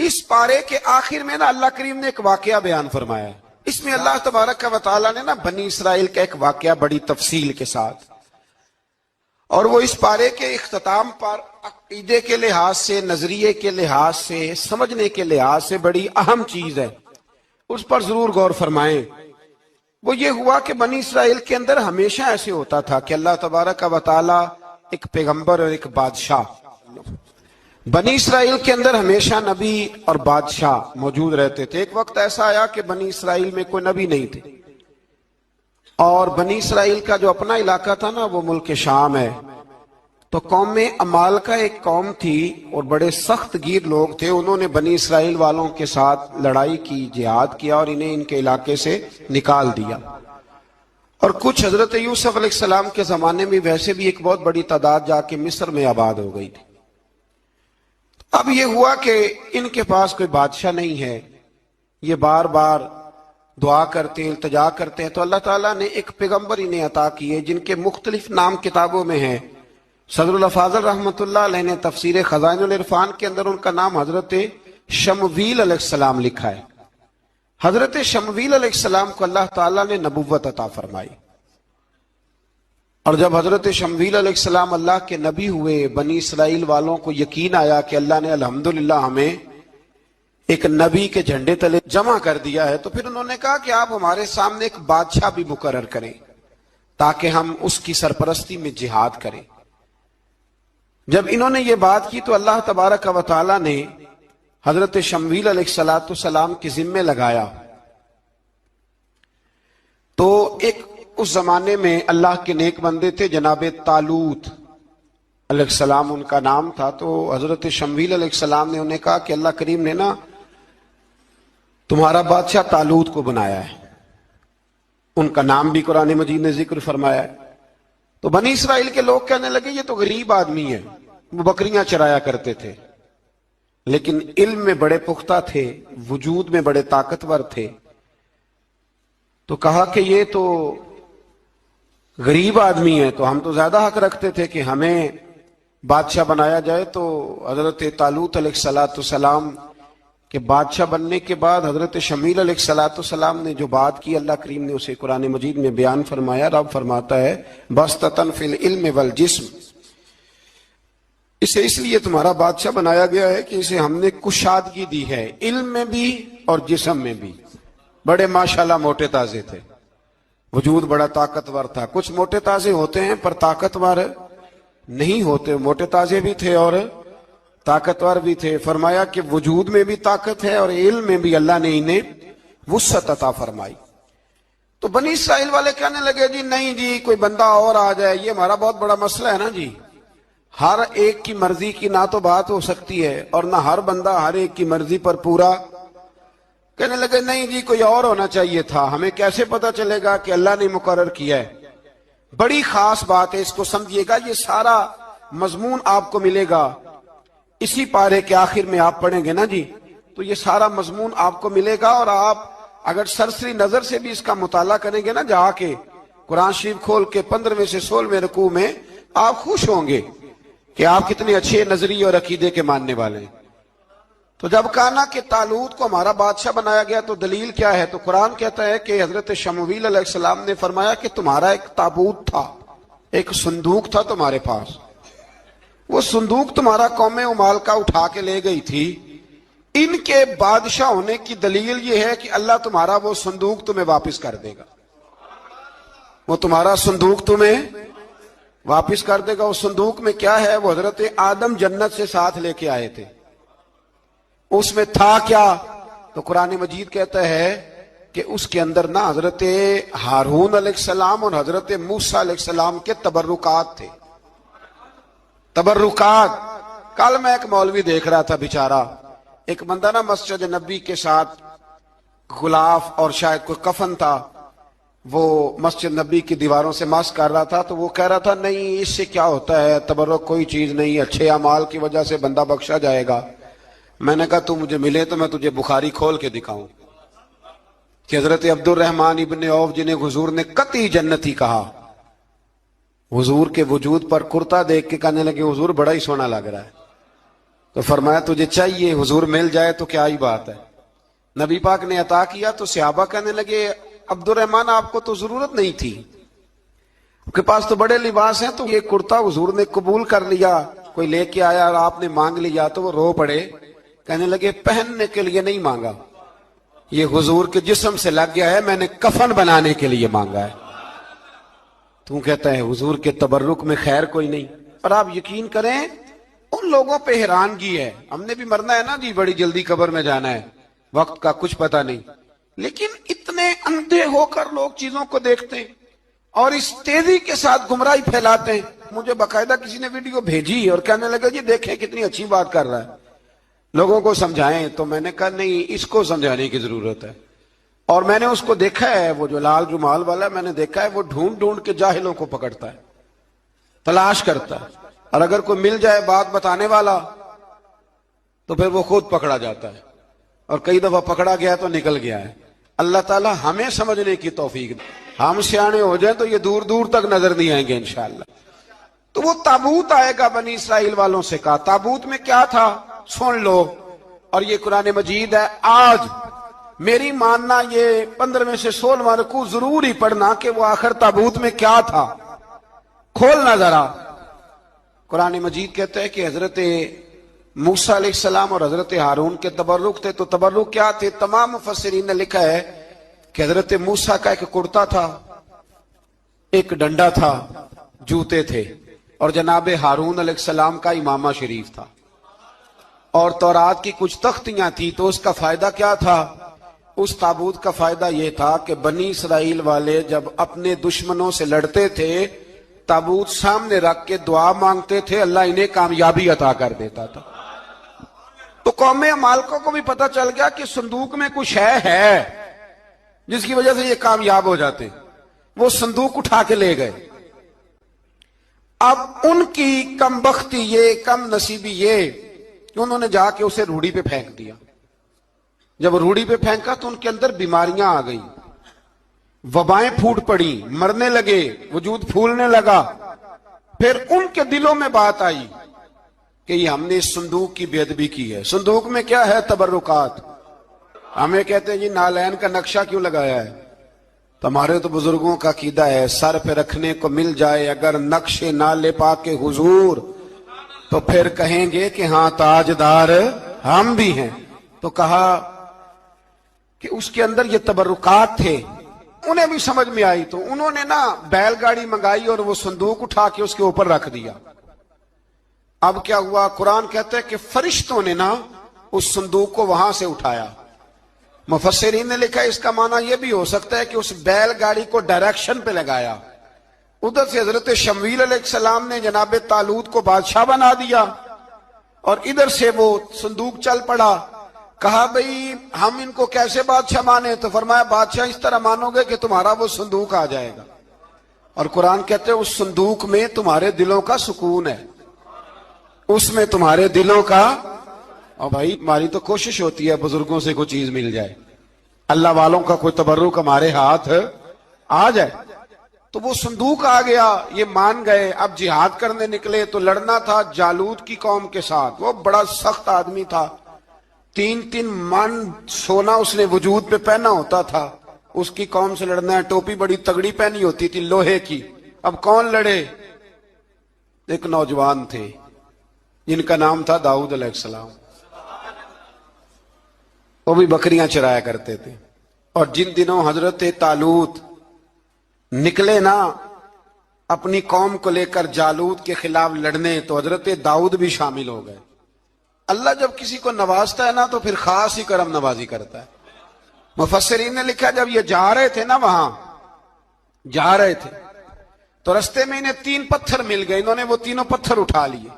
اس پارے کے آخر میں نا اللہ کریم نے ایک واقعہ بیان فرمایا ہے. اس میں اللہ تبارک و تعالیٰ نے نا بنی اسرائیل کا ایک واقعہ بڑی تفصیل کے ساتھ، اور وہ اس پارے کے اختتام پر عقیدے کے لحاظ سے، نظریے کے لحاظ سے، سمجھنے کے لحاظ سے بڑی اہم چیز ہے، اس پر ضرور غور فرمائیں. وہ یہ ہوا کہ بنی اسرائیل کے اندر ہمیشہ ایسے ہوتا تھا کہ اللہ تبارک و تعالیٰ ایک پیغمبر اور ایک بادشاہ، بنی اسرائیل کے اندر ہمیشہ نبی اور بادشاہ موجود رہتے تھے. ایک وقت ایسا آیا کہ بنی اسرائیل میں کوئی نبی نہیں تھے، اور بنی اسرائیل کا جو اپنا علاقہ تھا نا وہ ملک شام ہے. تو قوم عمالقہ ایک قوم تھی اور بڑے سخت گیر لوگ تھے. انہوں نے بنی اسرائیل والوں کے ساتھ لڑائی کی، جہاد کیا، اور انہیں ان کے علاقے سے نکال دیا. اور کچھ حضرت یوسف علیہ السلام کے زمانے میں ویسے بھی ایک بہت بڑی تعداد جا کے مصر میں آباد ہو گئی تھی. اب یہ ہوا کہ ان کے پاس کوئی بادشاہ نہیں ہے، یہ بار بار دعا کرتے ہیں، التجا کرتے ہیں. تو اللہ تعالیٰ نے ایک پیغمبر انہیں عطا کیے جن کے مختلف نام کتابوں میں ہیں. صدر الافاضل رحمۃ اللہ علیہ نے تفسیر خزائن العرفان کے اندر ان کا نام حضرت شمویل علیہ السلام لکھا ہے. حضرت شمویل علیہ السلام کو اللہ تعالیٰ نے نبوت عطا فرمائی، اور جب حضرت شمویل علیہ السلام اللہ کے نبی ہوئے، بنی اسرائیل والوں کو یقین آیا کہ اللہ نے الحمدللہ ہمیں ایک نبی کے جھنڈے تلے جمع کر دیا ہے، تو پھر انہوں نے کہا کہ آپ ہمارے سامنے ایک بادشاہ بھی مقرر کریں تاکہ ہم اس کی سرپرستی میں جہاد کریں. جب انہوں نے یہ بات کی تو اللہ تبارک و تعالیٰ نے حضرت شمویل علیہ السلام کے ذمے لگایا. تو ایک اس زمانے میں اللہ کے نیک بندے تھے، جناب طالوت علیہ السلام ان کا نام تھا. تو حضرت شمویل علیہ السلام نے انہیں کہا کہ اللہ کریم نے نا تمہارا بادشاہ طالوت کو بنایا ہے. ان کا نام بھی قرآن مجید نے ذکر فرمایا ہے. تو بنی اسرائیل کے لوگ کہنے لگے یہ تو غریب آدمی ہے، وہ بکریاں چرایا کرتے تھے، لیکن علم میں بڑے پختہ تھے، وجود میں بڑے طاقتور تھے. تو کہا کہ یہ تو غریب آدمی ہے، تو ہم تو زیادہ حق رکھتے تھے کہ ہمیں بادشاہ بنایا جائے. تو حضرت طالوت علیہ السلام کے بادشاہ بننے کے بعد حضرت شمویل علیہ السلام نے جو بات کی، اللہ کریم نے اسے قرآن مجید میں بیان فرمایا. رب فرماتا ہے بسطۃ فی العلم والجسم، اسے اس لیے تمہارا بادشاہ بنایا گیا ہے کہ اسے ہم نے کشادگی دی ہے، علم میں بھی اور جسم میں بھی. بڑے ماشاءاللہ موٹے تازے تھے، وجود بڑا طاقتور تھا. کچھ موٹے تازے ہوتے ہیں پر طاقتور نہیں ہوتے، موٹے تازے بھی تھے اور طاقتور بھی تھے. فرمایا کہ وجود میں بھی طاقت ہے اور علم میں بھی اللہ نے انہیں وسعت عطا فرمائی. تو بنی اسرائیل والے کہنے لگے جی نہیں جی کوئی بندہ اور آ جائے، یہ ہمارا بہت بڑا مسئلہ ہے نا جی، ہر ایک کی مرضی کی نہ تو بات ہو سکتی ہے اور نہ ہر بندہ ہر ایک کی مرضی پر پورا. کہنے لگے نہیں جی کوئی اور ہونا چاہیے تھا، ہمیں کیسے پتا چلے گا کہ اللہ نے مقرر کیا ہے. بڑی خاص بات ہے، اس کو سمجھیے گا، یہ سارا مضمون آپ کو ملے گا اسی پارے کے آخر میں. آپ پڑھیں گے نا جی تو یہ سارا مضمون آپ کو ملے گا، اور آپ اگر سرسری نظر سے بھی اس کا مطالعہ کریں گے نا، جا کے قرآن شریف کھول کے 15ویں سے 16ویں رکوع میں، آپ خوش ہوں گے کہ آپ کتنے اچھے نظریے اور عقیدے کے ماننے والے ہیں. تو جب کہا نا کہ طالوت کو ہمارا بادشاہ بنایا گیا تو دلیل کیا ہے، تو قرآن کہتا ہے کہ حضرت شمویل علیہ السلام نے فرمایا کہ تمہارا ایک تابوت تھا، ایک صندوق تھا تمہارے پاس، وہ صندوق تمہارا قوم عمالقہ اٹھا کے لے گئی تھی. ان کے بادشاہ ہونے کی دلیل یہ ہے کہ اللہ تمہارا وہ صندوق تمہیں واپس کر دے گا، وہ تمہارا صندوق تمہیں واپس کر دے گا. اس صندوق میں کیا ہے؟ وہ حضرت آدم جنت سے ساتھ لے کے آئے تھے. اس میں تھا کیا؟ تو قرآن مجید کہتا ہے کہ اس کے اندر نا حضرت ہارون علیہ السلام اور حضرت موسیٰ علیہ السلام کے تبرکات تھے. تبرکات. کل میں ایک مولوی دیکھ رہا تھا بیچارہ، ایک بندہ نا مسجد نبی کے ساتھ غلاف اور شاید کوئی کفن تھا، وہ مسجد نبی کی دیواروں سے مس کر رہا تھا. تو وہ کہہ رہا تھا نہیں اس سے کیا ہوتا ہے، تبرک کوئی چیز نہیں، اچھے اعمال کی وجہ سے بندہ بخشا جائے گا. میں نے کہا تو مجھے ملے تو میں تجھے بخاری کھول کے دکھاؤں کہ حضرت عبد الرحمن ابن عوف جنہیں حضور نے قطعی جنتی کہا، حضور کے وجود پر کرتا دیکھ کے کہنے لگے حضور بڑا ہی سونا لگ رہا ہے. تو فرمایا تجھے چاہیے حضور مل جائے تو کیا ہی بات ہے. نبی پاک نے عطا کیا تو صحابہ کہنے لگے عبد الرحمن آپ کو تو ضرورت نہیں تھی, آپ کے پاس تو بڑے لباس ہیں, تو یہ کرتا حضور نے قبول کر لیا, کوئی لے کے آیا اور آپ نے مانگ لیا. تو وہ رو پڑے, کہنے لگے پہننے کے لیے نہیں مانگا, یہ حضور کے جسم سے لگ گیا ہے, میں نے کفن بنانے کے لیے مانگا ہے. تو کہتا ہے حضور کے تبرک میں خیر کوئی نہیں. اور آپ یقین کریں ان لوگوں پہ حیرانگی ہے, ہم نے بھی مرنا ہے نا جی, بڑی جلدی قبر میں جانا ہے, وقت کا کچھ پتہ نہیں, لیکن اتنے اندھے ہو کر لوگ چیزوں کو دیکھتے ہیں اور اس تیزی کے ساتھ گمراہی پھیلاتے ہیں. مجھے باقاعدہ کسی نے ویڈیو بھیجی اور کہنے لگا جی دیکھیں کتنی اچھی بات کر رہا ہے, لوگوں کو سمجھائیں. تو میں نے کہا نہیں, اس کو سمجھانے کی ضرورت ہے. اور میں نے اس کو دیکھا ہے, وہ جو لال رومال والا میں نے دیکھا ہے, وہ ڈھونڈ ڈھونڈ کے جاہلوں کو پکڑتا ہے, تلاش کرتا ہے, اور اگر کوئی مل جائے بات بتانے والا تو پھر وہ خود پکڑا جاتا ہے, اور کئی دفعہ پکڑا گیا تو نکل گیا ہے. اللہ تعالی ہمیں سمجھنے کی توفیق دے, ہم سیانے ہو جائیں تو یہ دور دور تک نظر نہیں آئیں گے انشاءاللہ. تو وہ تابوت آئے گا, بنی اسرائیل والوں سے کہا تابوت میں کیا تھا سن لو, اور یہ قرآن مجید ہے. آج میری ماننا یہ 15 میں سے 16واں رکوع ضرور ہی پڑھنا کہ وہ آخر تابوت میں کیا تھا, کھولنا ذرا. قرآن مجید کہتا ہے کہ حضرت موسیٰ علیہ السلام اور حضرت ہارون کے تبرک تھے. تو تبرک کیا تھے؟ تمام مفسرین نے لکھا ہے کہ حضرت موسیٰ کا ایک کرتا تھا, ایک ڈنڈا تھا, جوتے تھے, اور جناب ہارون علیہ السلام کا امامہ شریف تھا, اور تورات کی کچھ تختیاں تھی. تو اس کا فائدہ کیا تھا؟ اس تابوت کا فائدہ یہ تھا کہ بنی اسرائیل والے جب اپنے دشمنوں سے لڑتے تھے تابوت سامنے رکھ کے دعا مانگتے تھے, اللہ انہیں کامیابی عطا کر دیتا تھا. تو قوم عمالقہ کو بھی پتہ چل گیا کہ صندوق میں کچھ ہے جس کی وجہ سے یہ کامیاب ہو جاتے. وہ صندوق اٹھا کے لے گئے. اب ان کی کم بختی یہ, کم نصیبی یہ کہ انہوں نے جا کے اسے روڑی پہ پھینک دیا. جب روڑی پہ پھینکا تو ان کے اندر بیماریاں آ گئیں, وبائیں پھوٹ پڑی, مرنے لگے, وجود پھولنے لگا. پھر ان کے دلوں میں بات آئی کہ یہ ہم نے اس صندوق کی بے ادبی کی ہے. صندوق میں کیا ہے؟ تبرکات. ہمیں کہتے ہیں جی نالین کا نقشہ کیوں لگایا ہے؟ تو ہمارے تو بزرگوں کا عقیدہ ہے سر پہ رکھنے کو مل جائے اگر نقش نالے پاک کے حضور تو پھر کہیں گے کہ ہاں تاجدار ہم بھی ہیں. تو کہا کہ اس کے اندر یہ تبرکات تھے. انہیں بھی سمجھ میں آئی تو انہوں نے نا بیل گاڑی منگائی اور وہ صندوق اٹھا کے اس کے اوپر رکھ دیا. اب کیا ہوا؟ قرآن کہتا ہے کہ فرشتوں نے نا اس صندوق کو وہاں سے اٹھایا. مفسرین نے لکھا اس کا معنی یہ بھی ہو سکتا ہے کہ اس بیل گاڑی کو ڈائریکشن پہ لگایا. ادھر سے حضرت شمویل علیہ السلام نے جناب طالوت کو بادشاہ بنا دیا اور ادھر سے وہ صندوق چل پڑا. کہا بھئی ہم ان کو کیسے بادشاہ مانے؟ تو فرمایا بادشاہ اس طرح مانو گے کہ تمہارا وہ صندوق آ جائے گا. اور قرآن کہتے ہیں اس صندوق میں تمہارے دلوں کا سکون ہے, اس میں تمہارے دلوں کا. اور بھائی ہماری تو کوشش ہوتی ہے بزرگوں سے کوئی چیز مل جائے, اللہ والوں کا کوئی تبرک ہمارے ہاتھ آ جائے. تو وہ صندوق آ گیا, یہ مان گئے. اب جہاد کرنے نکلے تو لڑنا تھا جالوت کی قوم کے ساتھ. وہ بڑا سخت آدمی تھا, 3 من سونا اس نے وجود پہ پہنا ہوتا تھا. اس کی قوم سے لڑنا ہے, ٹوپی بڑی تگڑی پہنی ہوتی تھی لوہے کی. اب کون لڑے؟ ایک نوجوان تھے جن کا نام تھا داؤد علیہ السلام. وہ بھی بکریاں چرایا کرتے تھے. اور جن دنوں حضرت طالوت نکلے نا اپنی قوم کو لے کر جالوت کے خلاف لڑنے تو حضرت داؤد بھی شامل ہو گئے. اللہ جب کسی کو نوازتا ہے نا تو پھر خاص ہی کرم نوازی کرتا ہے. مفسرین نے لکھا جب یہ جا رہے تھے نا, وہاں جا رہے تھے تو رستے میں انہیں 3 پتھر مل گئے. انہوں نے وہ تینوں پتھر اٹھا لیے.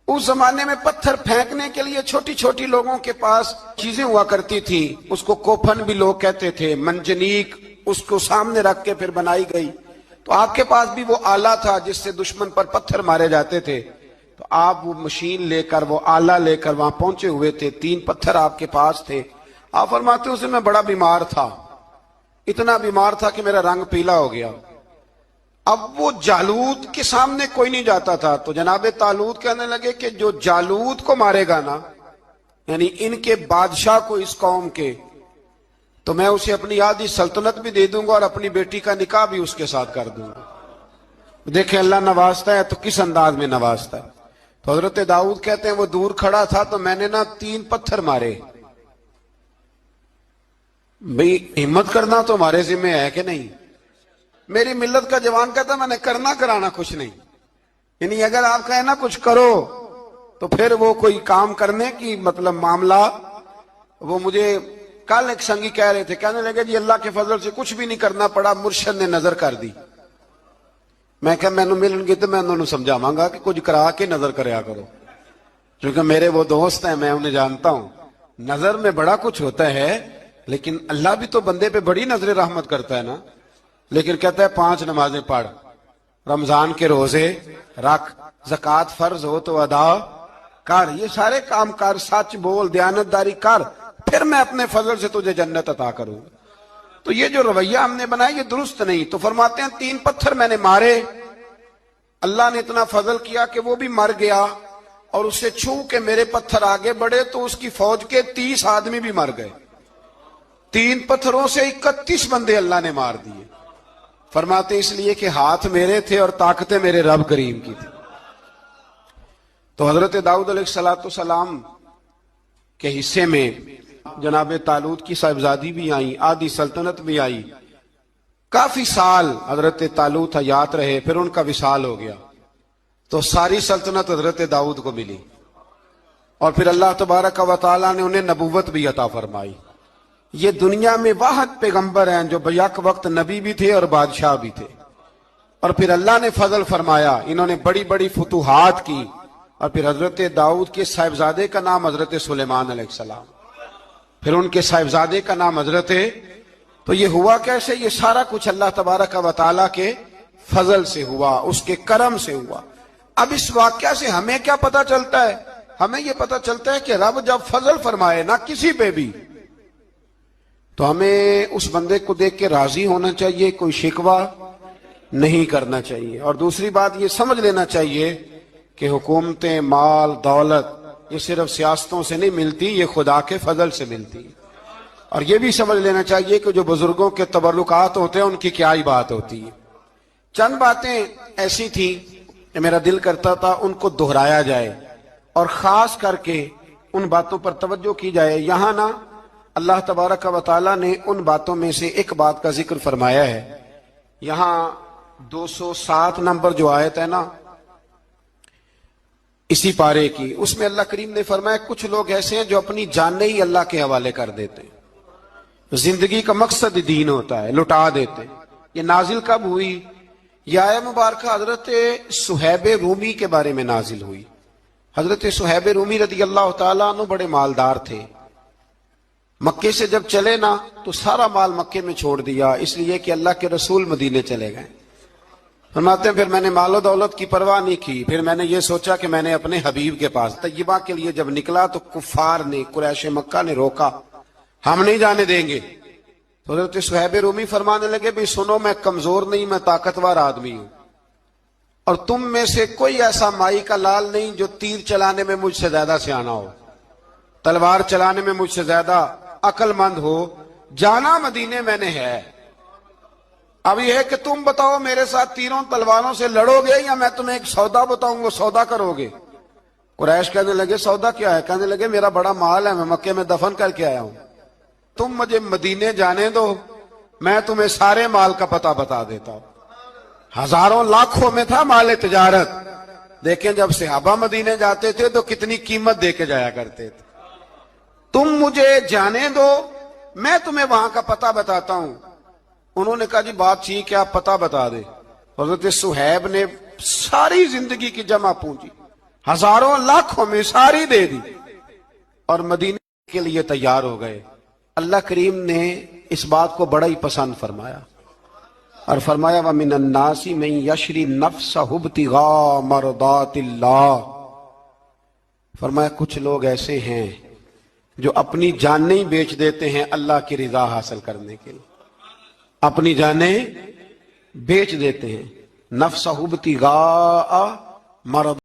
اس زمانے میں پتھر پھینکنے کے لیے چھوٹی چھوٹی لوگوں کے پاس چیزیں ہوا کرتی تھی. اس کو کوپھن بھی لوگ کہتے تھے, منجنیک, اس کو سامنے رکھ کے پھر بنائی گئی. تو آپ کے پاس بھی وہ آلہ تھا جس سے دشمن پر پتھر مارے جاتے تھے. تو آپ وہ مشین لے کر, وہ آلہ لے کر وہاں پہنچے ہوئے تھے. 3 پتھر آپ کے پاس تھے. آپ فرماتے اس دن میں بڑا بیمار تھا, اتنا بیمار تھا کہ میرا رنگ پیلا ہو گیا. اب وہ جالوت کے سامنے کوئی نہیں جاتا تھا، تو جناب طالوت کہنے لگے کہ جو جالوت کو مارے گا نا، یعنی ان کے بادشاہ کو اس قوم کے، تو میں اسے اپنی آدھی سلطنت بھی دے دوں گا اور اپنی بیٹی کا نکاح بھی اس کے ساتھ کر دوں گا۔ دیکھیں اللہ نوازتا ہے تو کس انداز میں نوازتا ہے۔ تو حضرت داؤد کہتے ہیں وہ دور کھڑا تھا تو میں نے نا 3 پتھر مارے۔ بھئی ہمت کرنا تو ہمارے ذمہ ہے کہ نہیں؟ میری ملت کا جوان کہتا میں نے کرنا کرانا کچھ نہیں، یعنی اگر آپ کہیں نا کچھ کرو تو پھر وہ کوئی کام کرنے کی مطلب معاملہ۔ وہ مجھے کل ایک سنگی کہہ رہے تھے، کہنے لگے جی اللہ کے فضل سے کچھ بھی نہیں کرنا پڑا، مرشد نے نظر کر دی۔ میں کہا میں ملن گی تو میں انہوں نے سمجھاواں گا کہ کچھ کرا کے نظر کریا کرو، کیونکہ میرے وہ دوست ہیں، میں انہیں جانتا ہوں۔ نظر میں بڑا کچھ ہوتا ہے، لیکن اللہ بھی تو بندے پہ بڑی نظر رحمت کرتا ہے نا۔ لیکن کہتا ہے 5 نمازیں پڑھ، رمضان کے روزے رکھ، زکوٰۃ فرض ہو تو ادا کر، یہ سارے کام کر، سچ بول، دیانت داری کر، پھر میں اپنے فضل سے تجھے جنت عطا کروں۔ تو یہ جو رویہ ہم نے بنایا یہ درست نہیں۔ تو فرماتے ہیں 3 پتھر میں نے مارے، اللہ نے اتنا فضل کیا کہ وہ بھی مر گیا، اور اسے چھو کے میرے پتھر آگے بڑھے تو اس کی فوج کے 30 آدمی بھی مر گئے۔ 3 پتھروں سے 31 بندے اللہ نے مار دیے۔ فرماتے اس لیے کہ ہاتھ میرے تھے اور طاقتیں میرے رب کریم کی تھی۔ تو حضرت داؤد علیہ السلام کے حصے میں جناب طالوت کی صاحبزادی بھی آئیں، آدھی سلطنت بھی آئی۔ کافی سال حضرت طالوت حیات رہے، پھر ان کا وصال ہو گیا، تو ساری سلطنت حضرت داؤد کو ملی، اور پھر اللہ تبارک و تعالیٰ نے انہیں نبوت بھی عطا فرمائی۔ یہ دنیا میں واحد پیغمبر ہیں جو بیک وقت نبی بھی تھے اور بادشاہ بھی تھے، اور پھر اللہ نے فضل فرمایا، انہوں نے بڑی بڑی فتوحات کی۔ اور پھر حضرت داؤد کے صاحبزادے کا نام حضرت سلیمان علیہ السلام، پھر ان کے صاحبزادے کا نام حضرت۔ تو یہ ہوا کیسے؟ یہ سارا کچھ اللہ تبارک و تعالیٰ کے فضل سے ہوا، اس کے کرم سے ہوا۔ اب اس واقعہ سے ہمیں کیا پتہ چلتا ہے؟ ہمیں یہ پتہ چلتا ہے کہ رب جب فضل فرمائے نہ کسی پہ بھی، تو ہمیں اس بندے کو دیکھ کے راضی ہونا چاہیے، کوئی شکوہ نہیں کرنا چاہیے۔ اور دوسری بات یہ سمجھ لینا چاہیے کہ حکومتیں، مال، دولت یہ صرف سیاستوں سے نہیں ملتی، یہ خدا کے فضل سے ملتی۔ اور یہ بھی سمجھ لینا چاہیے کہ جو بزرگوں کے تبرکات ہوتے ہیں ان کی کیا ہی بات ہوتی ہے۔ چند باتیں ایسی تھیں کہ میرا دل کرتا تھا ان کو دہرایا جائے، اور خاص کر کے ان باتوں پر توجہ کی جائے۔ یہاں نا اللہ تبارک و تعالیٰ نے ان باتوں میں سے ایک بات کا ذکر فرمایا ہے۔ یہاں 207 نمبر جو آیت ہے نا اسی پارے کی، اس میں اللہ کریم نے فرمایا کچھ لوگ ایسے ہیں جو اپنی جانیں ہی اللہ کے حوالے کر دیتے ہیں، زندگی کا مقصد دین ہوتا ہے، لٹا دیتے ہیں۔ یہ نازل کب ہوئی؟ یہ آیت مبارکہ حضرت صہیب رومی کے بارے میں نازل ہوئی۔ حضرت صہیب رومی رضی اللہ تعالیٰ عنہ بڑے مالدار تھے، مکے سے جب چلے نا تو سارا مال مکے میں چھوڑ دیا، اس لیے کہ اللہ کے رسول مدینے چلے گئے۔ فرماتے ہیں پھر میں نے مال و دولت کی پرواہ نہیں کی، پھر میں نے یہ سوچا کہ میں نے اپنے حبیب کے پاس طیبہ کے لیے جب نکلا تو کفار نے، قریش مکہ نے روکا، ہم نہیں جانے دیں گے۔ تو حضرت صہیب رومی فرمانے لگے بھی سنو، میں کمزور نہیں، میں طاقتور آدمی ہوں، اور تم میں سے کوئی ایسا مائی کا لال نہیں جو تیر چلانے میں مجھ سے زیادہ سیانا ہو، تلوار چلانے میں مجھ سے زیادہ عقل مند ہو، جانا مدینے میں نے ہے۔ اب یہ ہے کہ تم بتاؤ میرے ساتھ تیروں تلواروں سے لڑو گے یا میں تمہیں ایک سودا بتاؤں گا، سودا کرو گے؟ قریش کہنے لگے سودا کیا ہے؟ کہنے لگے میرا بڑا مال ہے، میں مکے میں دفن کر کے آیا ہوں، تم مجھے مدینے جانے دو، میں تمہیں سارے مال کا پتہ بتا دیتا ہوں۔ ہزاروں لاکھوں میں تھا مال تجارت۔ دیکھیں جب صحابہ مدینے جاتے تھے تو کتنی قیمت دے کے جایا کرتے تھے۔ تم مجھے جانے دو، میں تمہیں وہاں کا پتہ بتاتا ہوں۔ انہوں نے کہا جی بات ٹھیک ہے، آپ پتہ بتا دے۔ حضرت صہیب نے ساری زندگی کی جمع پونجی ہزاروں لاکھوں میں ساری دے دی اور مدینے کے لیے تیار ہو گئے۔ اللہ کریم نے اس بات کو بڑا ہی پسند فرمایا اور فرمایا وَمِنَ النَّاسِ مَن يَشْرِي نَفْسَهُ ابْتِغَاءَ مَرْضَاتِ اللَّهِ، فرمایا کچھ لوگ ایسے ہیں جو اپنی جانیں بیچ دیتے ہیں اللہ کی رضا حاصل کرنے کے لیے، اپنی جانیں بیچ دیتے ہیں۔ نفسہ ابتغاء مرض